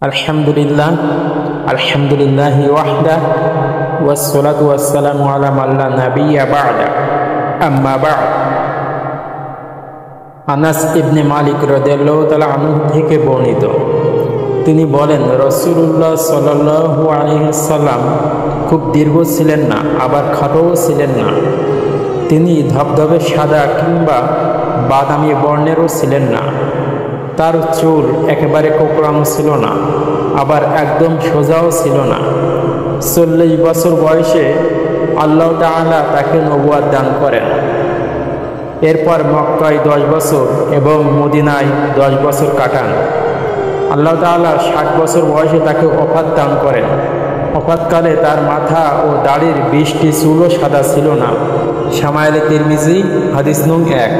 আলহামদুলিল্লাহ আলহামদুলিল্লাহি ওয়াহদা ওয়াসসালাতু ওয়াসসালামু আলা মান লা নাবিয়্যা বা'দা আম্মা বা'দ। আনাস ইবনে মালিক রাদিয়াল্লাহু তাআলা আনহু থেকে বর্ণিত, তিনি বলেন, রাসূলুল্লাহ সাল্লাল্লাহু আলাইহি ওয়াসাল্লাম খুব দীর্ঘ ছিলেন না, আবার খাটোও ছিলেন না। তিনি ধবধবে সাদা কিংবা বাদামি বর্ণেরও ছিলেন না। তার চুল একেবারে কোঁকড়ানো ছিল না, আবার একদম সোজাও ছিল না। 40 বছর বয়সে আল্লাহ তাআলা তাকে নবুয়ত দান করেন। এরপর মক্কায় 10 বছর এবং মদিনায় 10 বছর কাটান। আল্লাহ তাআলা 60 বছর বয়সে তাকে ওফাত দান করেন। ওফাতকালে তার মাথা ও দাড়ির 20টি চুলও সাদা ছিল না। শামায়েলে তিরমিজি হাদিস নং 1।